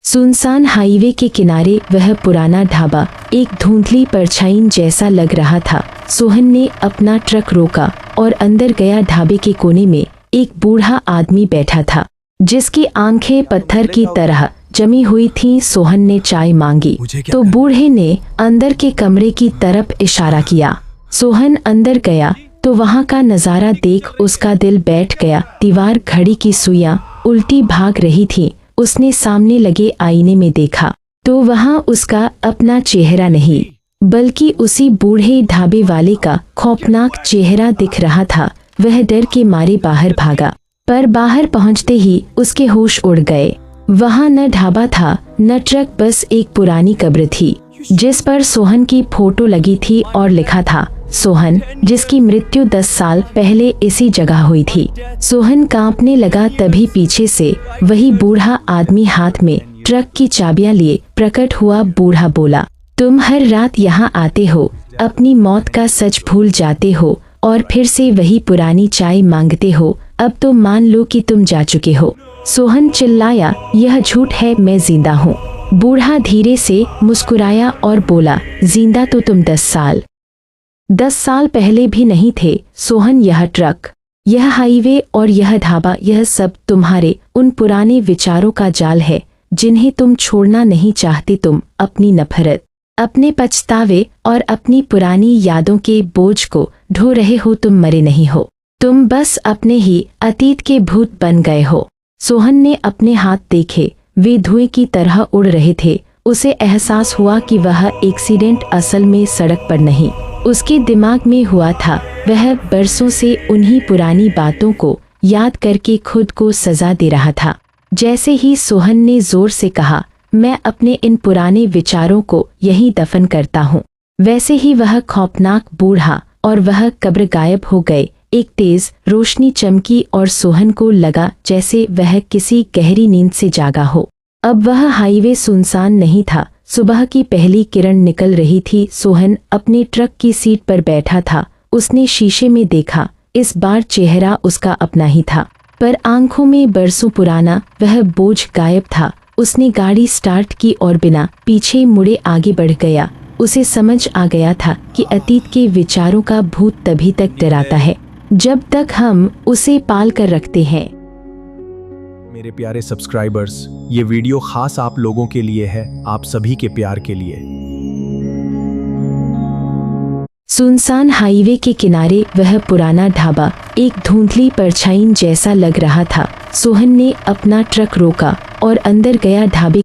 सुनसान हाईवे के किनारे वह पुराना ढाबा एक धुंधली परछाई जैसा लग रहा था। सोहन ने अपना ट्रक रोका और अंदर गया। ढाबे के कोने में एक बूढ़ा आदमी बैठा था, जिसकी आंखें पत्थर की तरह जमी हुई थीं। सोहन ने चाय मांगी तो बूढ़े ने अंदर के कमरे की तरफ इशारा किया। सोहन अंदर गया तो वहां का नजारा देख उसका दिल बैठ गया। दीवार घड़ी की सुइयां उल्टी भाग रही थीं। उसने सामने लगे आईने में देखा तो वहां उसका अपना चेहरा नहीं, बल्कि उसी बूढ़े ढाबे वाले का खौफनाक चेहरा दिख रहा था। वह डर के मारे बाहर भागा, पर बाहर पहुंचते ही उसके होश उड़ गए। वहां न ढाबा था न ट्रक, बस एक पुरानी कब्र थी जिस पर सोहन की फोटो लगी थी और लिखा था सोहन, जिसकी मृत्यु 10 साल पहले इसी जगह हुई थी। सोहन कांपने लगा। तभी पीछे से वही बूढ़ा आदमी हाथ में ट्रक की चाबियां लिए प्रकट हुआ। बूढ़ा बोला, तुम हर रात यहाँ आते हो, अपनी मौत का सच भूल जाते हो और फिर से वही पुरानी चाय मांगते हो। अब तो मान लो कि तुम जा चुके हो। सोहन चिल्लाया, यह झूठ है, मैं जिंदा हूँ। बूढ़ा धीरे से मुस्कुराया और बोला, जिंदा तो तुम 10 साल पहले भी नहीं थे सोहन। यह ट्रक, यह हाईवे और यह ढाबा, यह सब तुम्हारे उन पुराने विचारों का जाल है जिन्हें तुम छोड़ना नहीं चाहते। तुम अपनी नफरत, अपने पछतावे और अपनी पुरानी यादों के बोझ को ढो रहे हो। तुम मरे नहीं हो, तुम बस अपने ही अतीत के भूत बन गए हो। सोहन ने अपने हाथ देखे, वे धुएं की तरह उड़ रहे थे। उसे एहसास हुआ कि वह एक्सीडेंट असल में सड़क पर नहीं, उसके दिमाग में हुआ था। वह बरसों से उन्हीं पुरानी बातों को याद करके खुद को सजा दे रहा था। जैसे ही सोहन ने जोर से कहा, मैं अपने इन पुराने विचारों को यहीं दफन करता हूँ, वैसे ही वह खौफनाक बूढ़ा और वह कब्र गायब हो गए। एक तेज रोशनी चमकी और सोहन को लगा जैसे वह किसी गहरी नींद से जागा हो। अब वह हाईवे सुनसान नहीं था। सुबह की पहली किरण निकल रही थी। सोहन अपने ट्रक की सीट पर बैठा था। उसने शीशे में देखा। इस बार चेहरा उसका अपना ही था, पर आंखों में बरसों पुराना वह बोझ गायब था। उसने गाड़ी स्टार्ट की और बिना पीछे मुड़े आगे बढ़ गया। उसे समझ आ गया था कि अतीत के विचारों का भूत तभी तक डराता है जब तक हम उसे पाल कर रखते हैं। मेरे प्यारे सब्सक्राइबर्स, ये वीडियो खास आप लोगों के लिए है, आप सभी के प्यार के लिए। सुनसान हाईवे के किनारे वह पुराना ढाबा एक धुंधली परछाई जैसा लग रहा था। सोहन ने अपना ट्रक रोका और अंदर गया। ढाबे